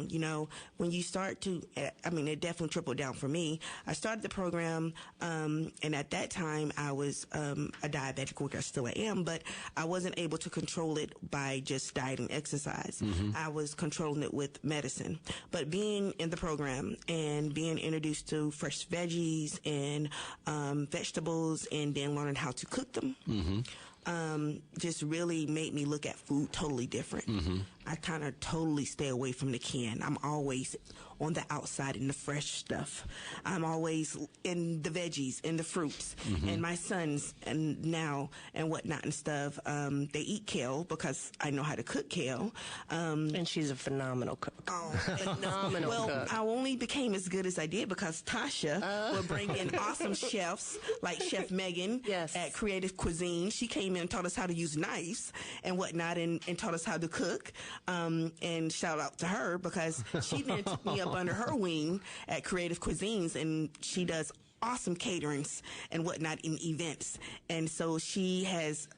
down. You know, when you start to, I mean, it definitely trickled down for me. I started the program, and at that time I was a diabetic, which I still am, but I wasn't able to control it by just diet and exercise. I was controlling it with medicine. But being in the program and being introduced to fresh veggies and vegetables, and then learning how to cook them, just really made me look at food totally different. I kind of totally stay away from the can. I'm always on the outside in the fresh stuff. I'm always in the veggies, in the fruits. And my sons and now and whatnot and stuff, they eat kale because I know how to cook kale. And she's a phenomenal cook. Phenomenal cook. I only became as good as I did because Tasha would bring in awesome chefs like Chef Megan at Creative Cuisine. She came in and taught us how to use knives and whatnot, and taught us how to cook. And shout out to her because she then took me up under her wing at Creative Cuisines, and she does awesome caterings and whatnot in events. And so she has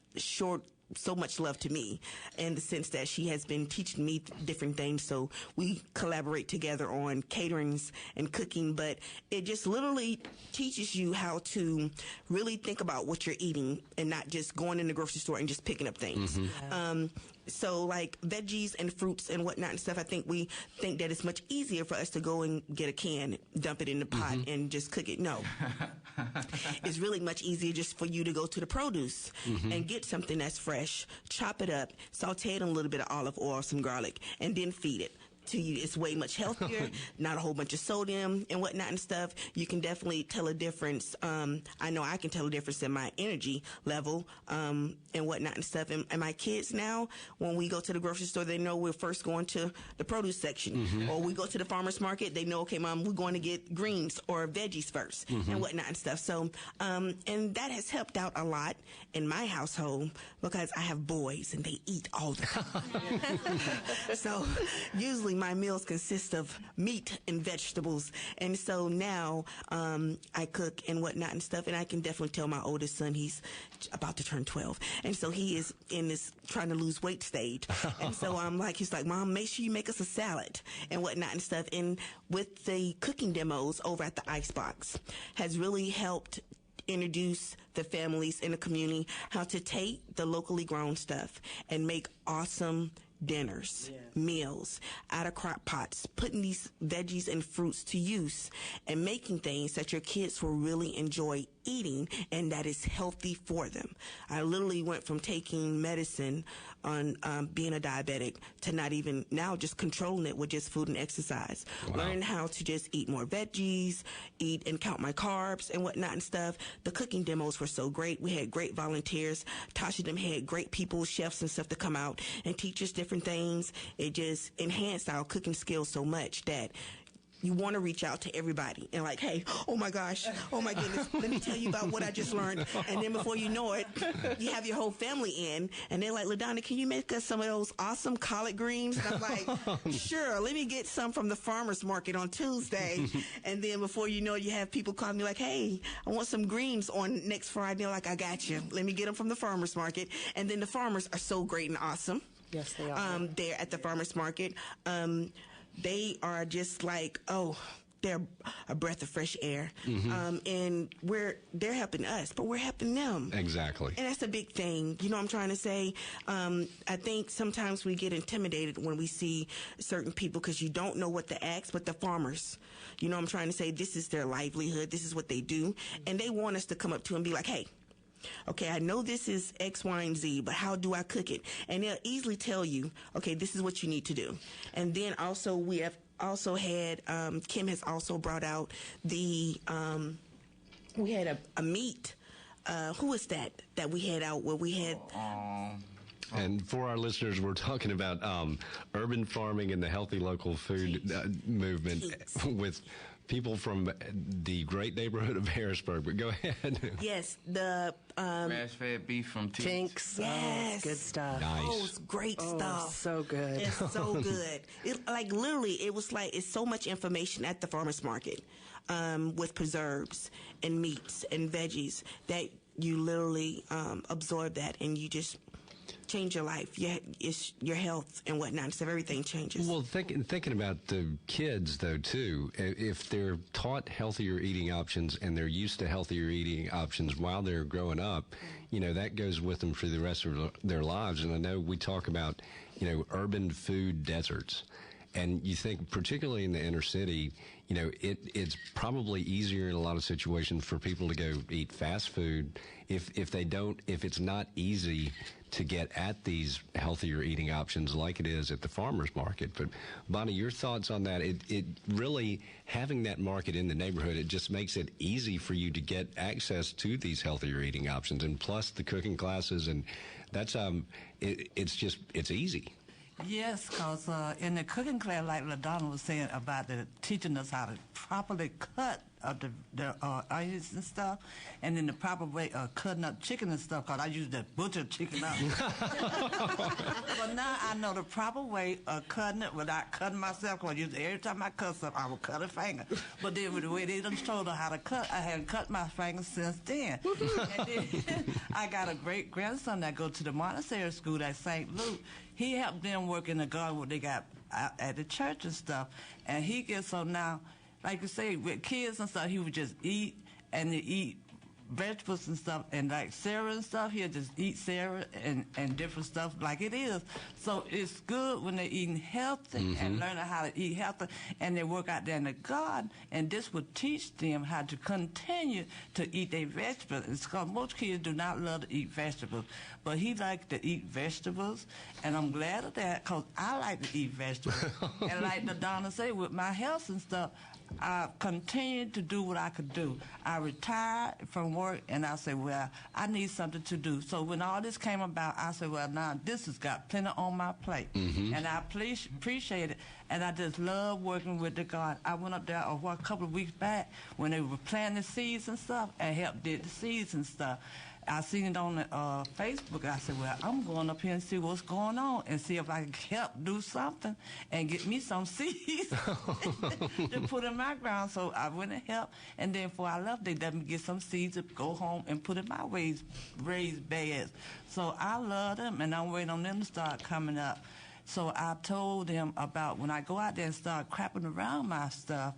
so much love to me in the sense that she has been teaching me different things. So we collaborate together on caterings and cooking, but it just literally teaches you how to really think about what you're eating and not just going in the grocery store and just picking up things. So like veggies and fruits and whatnot and stuff, I think we think that it's much easier for us to go and get a can, dump it in the pot and just cook it. No. It's really much easier just for you to go to the produce and get something that's fresh, chop it up, saute it in a little bit of olive oil, some garlic, and then feed it to you. It's way much healthier, not a whole bunch of sodium and whatnot and stuff. You can definitely tell a difference. I know I can tell a difference in my energy level and whatnot and stuff. And my kids now, when we go to the grocery store, they know we're first going to the produce section. Or we go to the farmer's market, they know, okay, Mom, we're going to get greens or veggies first and whatnot and stuff. So, and that has helped out a lot in my household because I have boys and they eat all the time. So usually my meals consist of meat and vegetables, and so now I cook and whatnot and stuff, and I can definitely tell my oldest son, he's about to turn 12, and so he is in this trying to lose weight stage, and so he's like, Mom, make sure you make us a salad and whatnot and stuff. And with the cooking demos over at the Icebox has really helped introduce the families in the community how to take the locally grown stuff and make awesome dinners, meals out of crock pots, putting these veggies and fruits to use and making things that your kids will really enjoy eating and that is healthy for them. I literally went from taking medicine on being a diabetic to not even now just controlling it with just food and exercise. Learning how to just eat more veggies, eat and count my carbs and whatnot and stuff. The cooking demos were so great. We had great volunteers. Tasha them had great people, chefs and stuff to come out and teach us different things. It just enhanced our cooking skills so much that you want to reach out to everybody and like, hey, oh my gosh, oh my goodness, let me tell you about what I just learned. And then before you know it, you have your whole family in and they're like, LaDonna, can you make us some of those awesome collard greens? And I'm like, sure, let me get some from the farmer's market on Tuesday. And then before you know it, you have people calling me like, hey, I want some greens on next Friday. They're like, I got you. Let me get them from the farmer's market. And then the farmers are so great and awesome. Yes, they are. There at the farmer's market. They are just like, they're a breath of fresh air. And they're helping us, but we're helping them. Exactly. And that's a big thing. You know what I'm trying to say? I think sometimes we get intimidated when we see certain people because you don't know what to ask, but the farmers, you know what I'm trying to say? This is their livelihood. This is what they do. And they want us to come up to them and be like, hey, okay, I know this is X, Y, and Z, but how do I cook it? And they'll easily tell you, okay, this is what you need to do. And then also we have also had, Kim has also brought out the, we had a meat, who was that we had out where we had... And for our listeners, we're talking about urban farming and the healthy local food movement with people from the great neighborhood of Harrisburg. But go ahead. Yes, the grass-fed beef from Tink's. Yes, good stuff. Nice. Oh, it's great stuff. So good. It's so good. It's so much information at the farmers market with preserves and meats and veggies that you literally absorb that and you just change your life, your health and whatnot. So everything changes. Well, thinking about the kids, though, too, if they're taught healthier eating options and they're used to healthier eating options while they're growing up, that goes with them for the rest of their lives. And I know we talk about, urban food deserts. And you think, particularly in the inner city, it's probably easier in a lot of situations for people to go eat fast food if it's not easy to get at these healthier eating options like it is at the farmers market. But Bonnie, your thoughts on that? It really, having that market in the neighborhood, it just makes it easy for you to get access to these healthier eating options, and plus the cooking classes, and that's it's easy. Yes, because in the cooking class, like LaDonna was saying about teaching us how to properly cut the onions and stuff, and in the proper way of cutting up chicken and stuff, because I used to butcher chicken up. But now I know the proper way of cutting it without cutting myself, because every time I cut something, I would cut a finger. But then with the way they done told her how to cut, I haven't cut my fingers since then. And then I got a great grandson that go to the Montessori school at St. Luke. He helped them work in the garden what they got at the church and stuff. And he gets so now, like you say, with kids and stuff, he would just eat and eat vegetables and stuff, and like Sarah and stuff, he'll just eat Sarah and different stuff like it is. So it's good when they're eating healthy and learning how to eat healthy, and they work out there in the garden, and this will teach them how to continue to eat their vegetables. It's because most kids do not love to eat vegetables, but he likes to eat vegetables, and I'm glad of that because I like to eat vegetables. And like LaDonna say, with my health and stuff, I continued to do what I could do. I retired from work, and I said, well, I need something to do. So when all this came about, I said, well, now this has got plenty on my plate. And I appreciate it, and I just love working with the garden. I went up there a couple of weeks back when they were planting the seeds and stuff, and helped did the seeds and stuff. I seen it on Facebook. I said, well, I'm going up here and see what's going on and see if I can help do something and get me some seeds to put in my ground. So I went and helped, and then before I left, they let me get some seeds to go home and put in my raised beds. So I love them, and I'm waiting on them to start coming up. So I told them about when I go out there and start crapping around my stuff,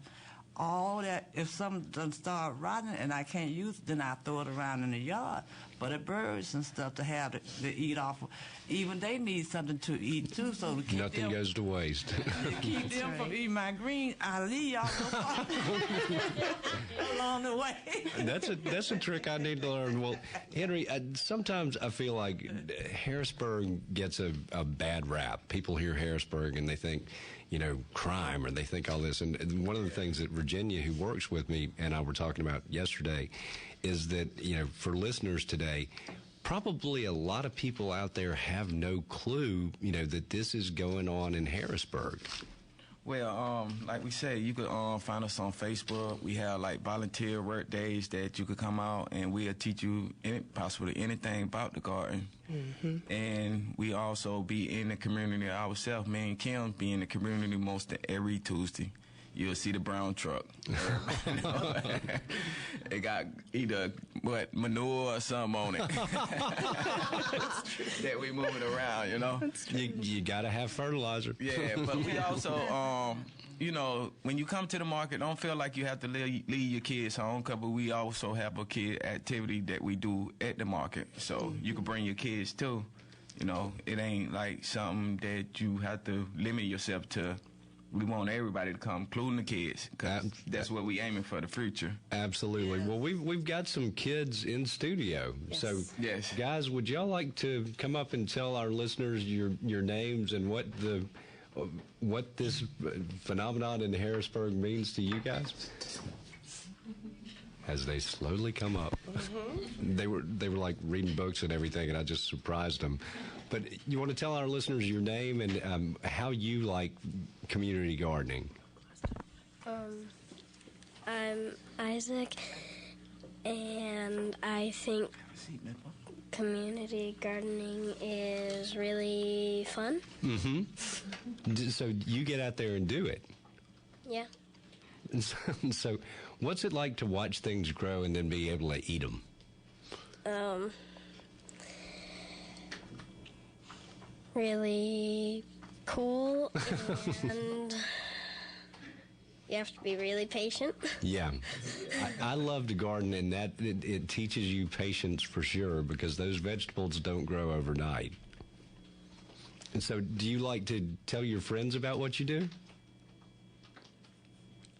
all that, if something doesn't start rotting and I can't use it, then I throw it around in the yard. But the birds and stuff to have to eat off of, even they need something to eat too. So to keep nothing goes to waste. To keep them from eating my green, I leave y'all along the way. That's a trick I need to learn. Well, Henry, sometimes I feel like Harrisburg gets a bad rap. People hear Harrisburg and they think, crime, or they think all this. And one of the things that Virginia, who works with me, and I were talking about yesterday, is that, for listeners today, probably a lot of people out there have no clue, that this is going on in Harrisburg. Well, like we say, you could find us on Facebook. We have like volunteer work days that you could come out and we'll teach you possibly anything about the garden. And we also be in the community ourselves. Me and Kim be in the community most every Tuesday. You'll see the brown truck. It got either manure or something on it that we moving around. You got to have fertilizer. Yeah, but we also, when you come to the market, don't feel like you have to leave your kids home. Because we also have a kid activity that we do at the market, so you can bring your kids too. It ain't like something that you have to limit yourself to. We want everybody to come, including the kids, because that's what we aiming for the future. Absolutely. Well, we've got some kids in studio. Yes. So, yes, guys, would y'all like to come up and tell our listeners your names and what this phenomenon in Harrisburg means to you guys? As they slowly come up, they were like reading books and everything, and I just surprised them. But you want to tell our listeners your name and how you like community gardening? I'm Isaac, and I think community gardening is really fun. So you get out there and do it? Yeah. So what's it like to watch things grow and then be able to eat them? really cool, and you have to be really patient. Yeah. I love to garden, and that it teaches you patience for sure, because those vegetables don't grow overnight. And so, do you like to tell your friends about what you do?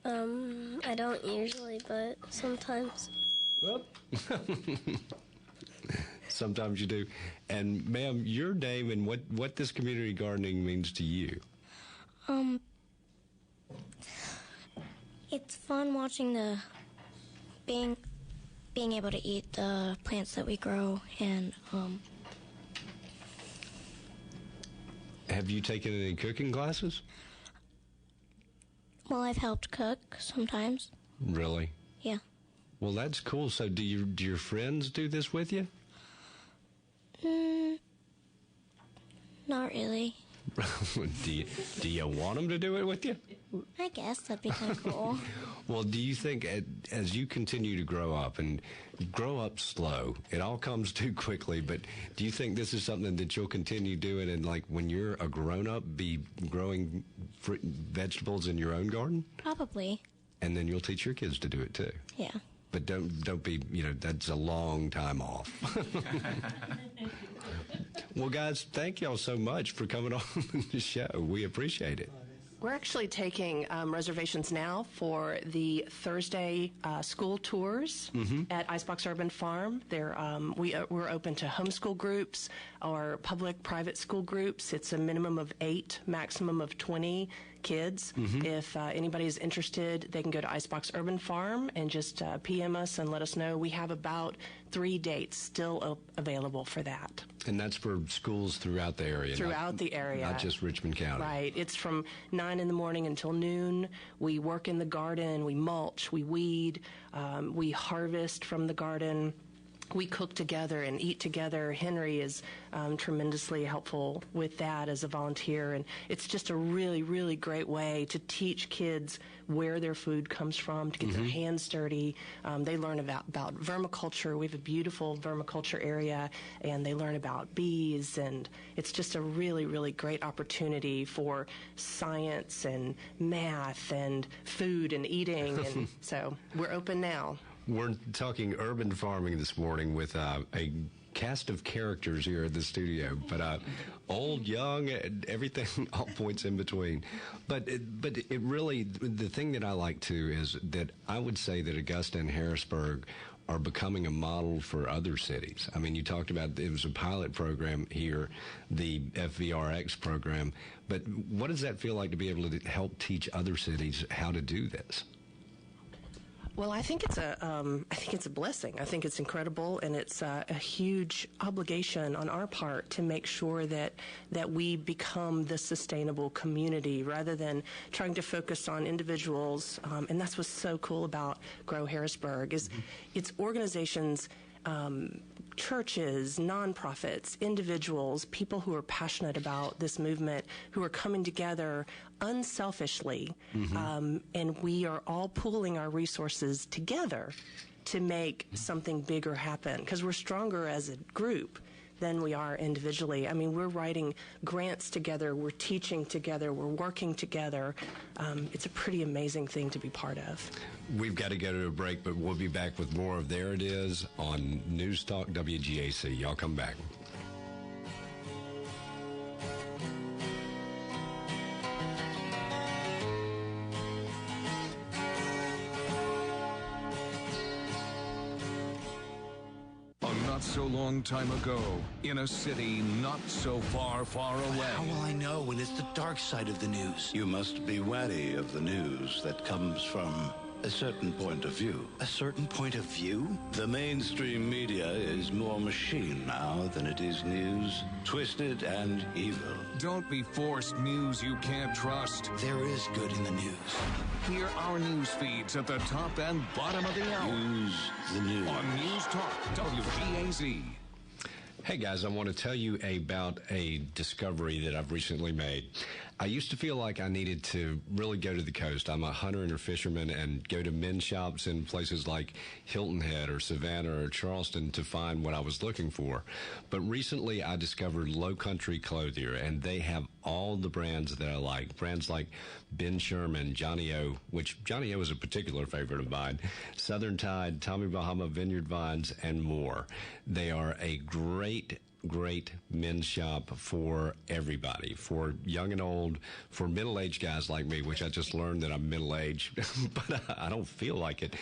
I don't usually, but sometimes. Well. Sometimes you do. And ma'am, your name and what this community gardening means to you? It's fun watching being able to eat the plants that we grow, and Have you taken any cooking classes? well, I've helped cook sometimes. Really? Yeah. Well, that's cool. So do your friends do this with you? Not really. do you want them to do it with you? I guess that'd be kind of cool. Well, do you think as you continue to grow up, and grow up slow, it all comes too quickly, but do you think this is something that you'll continue doing, and like when you're a grown-up, be growing vegetables in your own garden? Probably. And then you'll teach your kids to do it too? Yeah. But don't be, that's a long time off. Well, guys, thank y'all so much for coming on the show. We appreciate it. We're actually taking reservations now for the Thursday school tours at Icebox Urban Farm. We're open to homeschool groups or public-private school groups. It's a minimum of 8, maximum of 20 kids. If anybody is interested, they can go to Icebox Urban Farm and just PM us and let us know. We have about 3 dates still available for that. And that's for schools throughout the area? Throughout the area. Not just Richmond County? Right. It's from 9 in the morning until noon. We work in the garden. We mulch. We weed. We harvest from the garden. We cook together and eat together. Henry is tremendously helpful with that as a volunteer, and it's just a really, really great way to teach kids where their food comes from, to get their hands dirty. They learn about vermiculture. We have a beautiful vermiculture area, and they learn about bees, and it's just a really, really great opportunity for science and math and food and eating, and so we're open now. We're talking urban farming this morning with a cast of characters here at the studio, but old, young, everything, all points in between. But it really, the thing that I like too is that I would say that Augusta and Harrisburg are becoming a model for other cities. I mean, you talked about it was a pilot program here, the FVRX program, but what does that feel like to be able to help teach other cities how to do this? Well, I think it's a blessing. I think it's incredible, and it's a huge obligation on our part to make sure that we become the sustainable community rather than trying to focus on individuals. And that's what's so cool about GROW Harrisburg is it's organizations, churches, nonprofits, individuals, people who are passionate about this movement, who are coming together unselfishly, and we are all pooling our resources together to make something bigger happen, because we're stronger as a group than we are individually. I mean, we're writing grants together, we're teaching together, we're working together. It's a pretty amazing thing to be part of. We've got to go to a break, but we'll be back with more of There It Is on News Talk WGAC. Y'all come back. Not so long time ago, in a city not so far, far away. How will I know when it's the dark side of the news? You must be wary of the news that comes from a certain point of view. A certain point of view? The mainstream media is more machine now than it is news. Twisted and evil. Don't be forced news you can't trust. There is good in the news. Hear our news feeds at the top and bottom of the hour. Use the news. On News Talk WGAZ. Hey guys, I want to tell you about a discovery that I've recently made. I used to feel like I needed to really go to the coast. I'm a hunter and a fisherman and go to men's shops in places like Hilton Head or Savannah or Charleston to find what I was looking for. But recently I discovered Low Country Clothier, and they have all the brands that I like. Brands like Ben Sherman, Johnny O, which Johnny O is a particular favorite of mine, Southern Tide, Tommy Bahama, Vineyard Vines, and more. They are a great men's shop for everybody, for young and old, for middle-aged guys like me, which I just learned that I'm middle-aged, but I don't feel like it.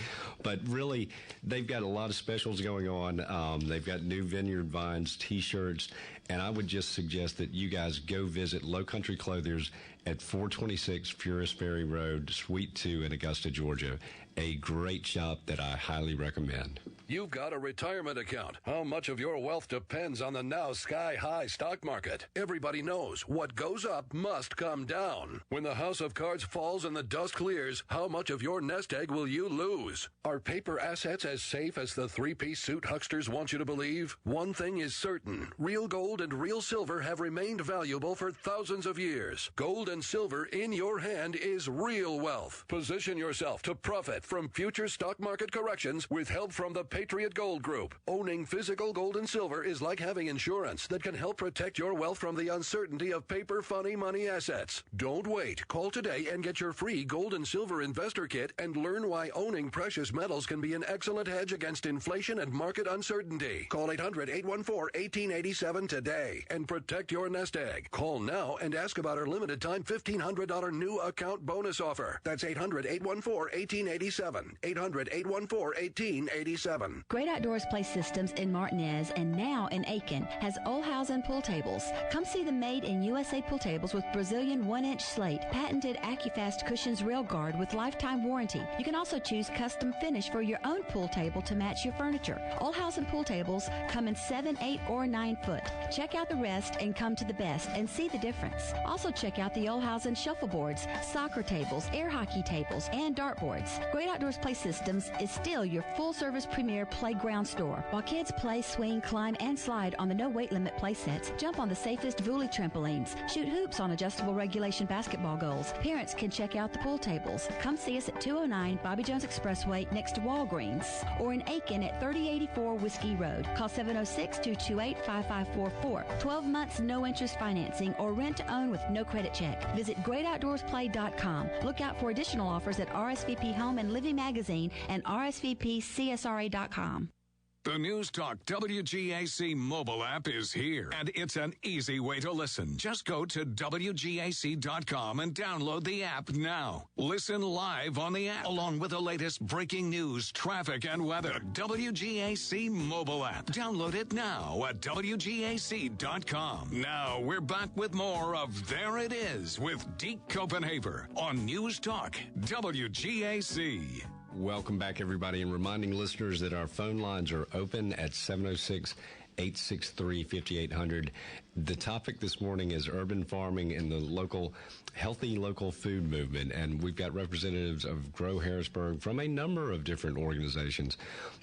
But really, they've got a lot of specials going on. They've got new Vineyard Vines T-shirts, and I would just suggest that you guys go visit Low Country Clothiers at 426 Furist Ferry Road, Suite 2 in Augusta, Georgia. A great shop that I highly recommend. You've got a retirement account. How much of your wealth depends on the now sky-high stock market? Everybody knows what goes up must come down. When the house of cards falls and the dust clears, how much of your nest egg will you lose? Are paper assets as safe as the three-piece suit hucksters want you to believe? One thing is certain. Real gold and real silver have remained valuable for thousands of years. Gold and silver in your hand is real wealth. Position yourself to profit from future stock market corrections with help from the Patriot Gold Group. Owning physical gold and silver is like having insurance that can help protect your wealth from the uncertainty of paper funny money assets. Don't wait. Call today and get your free gold and silver investor kit and learn why owning precious metals can be an excellent hedge against inflation and market uncertainty. Call 800-814-1887 today and protect your nest egg. Call now and ask about our limited time $1,500 new account bonus offer. That's 800-814-1887. 800-814-1887. Great Outdoors Play Systems in Martinez and now in Aiken has Olhausen pool tables. Come see the made in USA pool tables with Brazilian 1-inch slate, patented AccuFast cushions rail guard with lifetime warranty. You can also choose custom finish for your own pool table to match your furniture. Olhausen pool tables come in 7, 8, or 9 foot. Check out the rest and come to the best and see the difference. Also check out the Olhausen shuffleboards, soccer tables, air hockey tables, and dartboards. Great Outdoors Play Systems is still your full-service premier playground store. While kids play, swing, climb, and slide on the no-weight limit play sets, jump on the safest Vuli trampolines, shoot hoops on adjustable regulation basketball goals. Parents can check out the pool tables. Come see us at 209 Bobby Jones Expressway next to Walgreens, or in Aiken at 3084 Whiskey Road. Call 706-228-5544. 12 months no-interest financing or rent-to-own with no credit check. Visit GreatOutdoorsPlay.com. Look out for additional offers at RSVP Home and Living Magazine and RSVPCSRA.com. The News Talk WGAC mobile app is here, and it's an easy way to listen. Just go to WGAC.com and download the app now. Listen live on the app, along with the latest breaking news, traffic, and weather. The WGAC mobile app. Download it now at WGAC.com. Now, we're back with more of There It Is with Deke Copenhaver on News Talk WGAC. Welcome back, everybody, and reminding listeners that our phone lines are open at 706-863-5800. The topic this morning is urban farming and the healthy local food movement, and we've got representatives of GROW Harrisburg from a number of different organizations.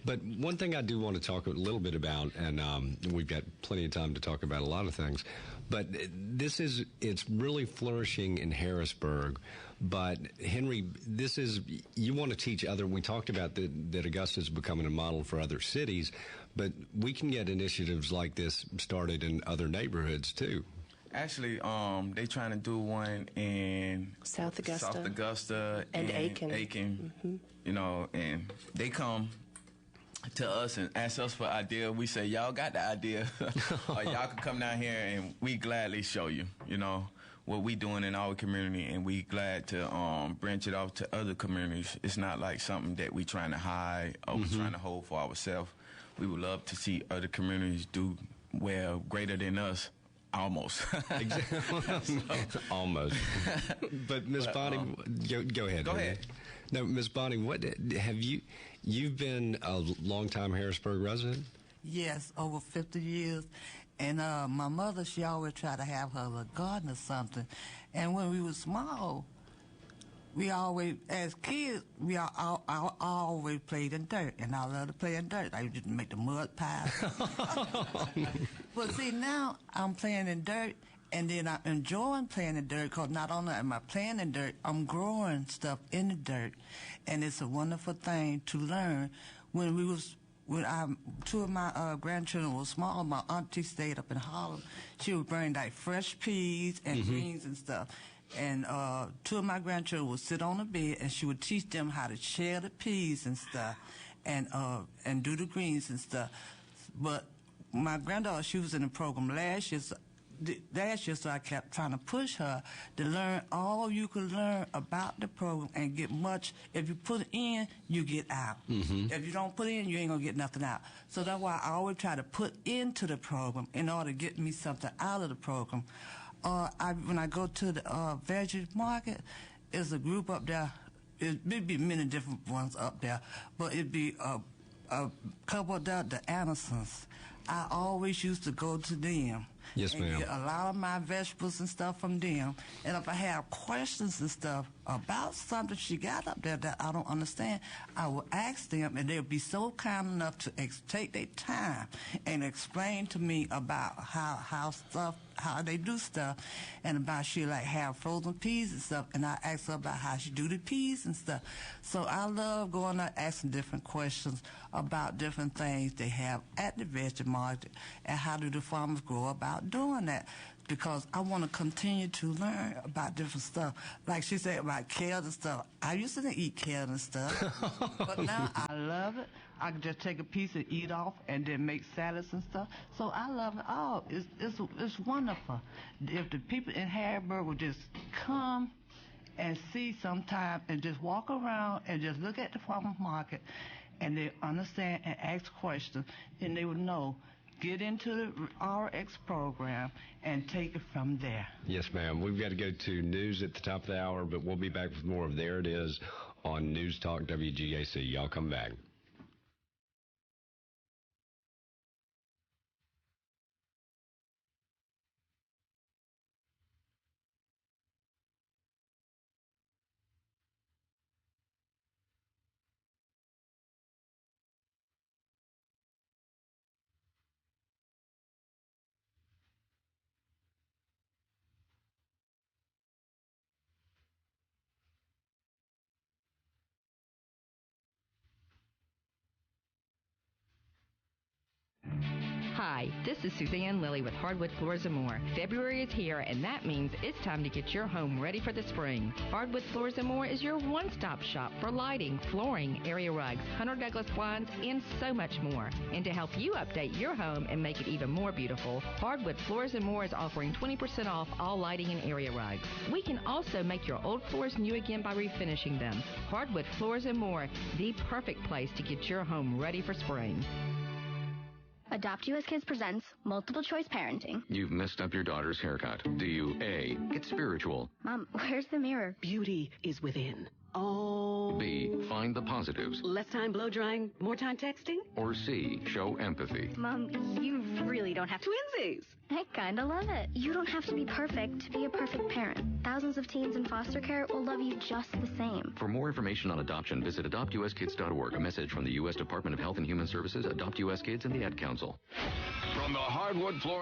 But one thing I do want to talk a little bit about, and we've got plenty of time to talk about a lot of things, but it's really flourishing in Harrisburg. But Henry, you want to teach we talked about that Augusta is becoming a model for other cities, but we can get initiatives like this started in other neighborhoods too. Actually, they trying to do one in South Augusta and Aiken. Mm-hmm. You know, and they come to us and ask us for idea. We say, y'all got the idea, or y'all can come down here and we gladly show you, you know, what we doing in our community, and we glad to branch it off to other communities. It's not like something that we trying to hide or we trying to hold for ourselves. We would love to see other communities do well, greater than us. Almost. Almost. But Ms. Bonnie, go ahead. Go ahead. No, Ms. Bonnie, what have you've been a long-time Harrisburg resident? Yes, over 50 years. And my mother, she always tried to have her little garden or something. And when we were small, we always, as kids, we always played in dirt. And I love to play in dirt. I used to make the mud pies. But see, now I'm playing in dirt, And then I'm enjoying playing in dirt because not only am I playing in dirt, I'm growing stuff in the dirt. And it's a wonderful thing to learn. When two of my grandchildren were small, my auntie stayed up in Harlem. She would bring like fresh peas and greens and stuff. And two of my grandchildren would sit on the bed and she would teach them how to shell the peas and stuff and do the greens and stuff. But my granddaughter, she was in the program last year, so I kept trying to push her to learn all you could learn about the program and get much. If you put in, you get out. If you don't put in, you ain't going to get nothing out. So that's why I always try to put into the program in order to get me something out of the program. When I go to the Veggie Market, there's a group up there. It'd be many different ones up there, but it'd be a couple of the Addersons. I always used to go to them. Yes, ma'am. Get a lot of my vegetables and stuff from them. And if I have questions and stuff about something she got up there that I don't understand, I will ask them, and they'll be so kind enough to take their time and explain to me about how they do stuff, and about she like have frozen peas and stuff, and I ask her about how she do the peas and stuff. So I love going out asking different questions about different things they have at the Veggie Market, and how do the farmers go about doing that, because I want to continue to learn about different stuff. Like she said about kale and stuff. I used to eat kale and stuff, but now I love it. I can just take a piece and eat off and then make salads and stuff. So I love it all. It's wonderful. If the people in Harrisburg would just come and see sometime and just walk around and just look at the farmers market and they understand and ask questions, and they would know. Get into the RX program and take it from there. Yes, ma'am. We've got to go to news at the top of the hour, but we'll be back with more of There It Is on News Talk WGAC. Y'all come back. Hi, this is Suzanne Lilly with Hardwood Floors & More. February is here, and that means it's time to get your home ready for the spring. Hardwood Floors & More is your one-stop shop for lighting, flooring, area rugs, Hunter Douglas blinds, and so much more. And to help you update your home and make it even more beautiful, Hardwood Floors & More is offering 20% off all lighting and area rugs. We can also make your old floors new again by refinishing them. Hardwood Floors & More, the perfect place to get your home ready for spring. Adopt U.S. Kids presents Multiple Choice Parenting. You've messed up your daughter's haircut. Do you A, get spiritual? Mom, where's the mirror? Beauty is within. Oh. B, find the positives. Less time blow drying, more time texting? Or C, show empathy. Mom, you really don't have to. Twinsies! I kinda love it. You don't have to be perfect to be a perfect parent. Thousands of teens in foster care will love you just the same. For more information on adoption, visit adoptuskids.org. A message from the U.S. Department of Health and Human Services, Adopt U.S. Kids, and the Ad Council. From the hardwood floor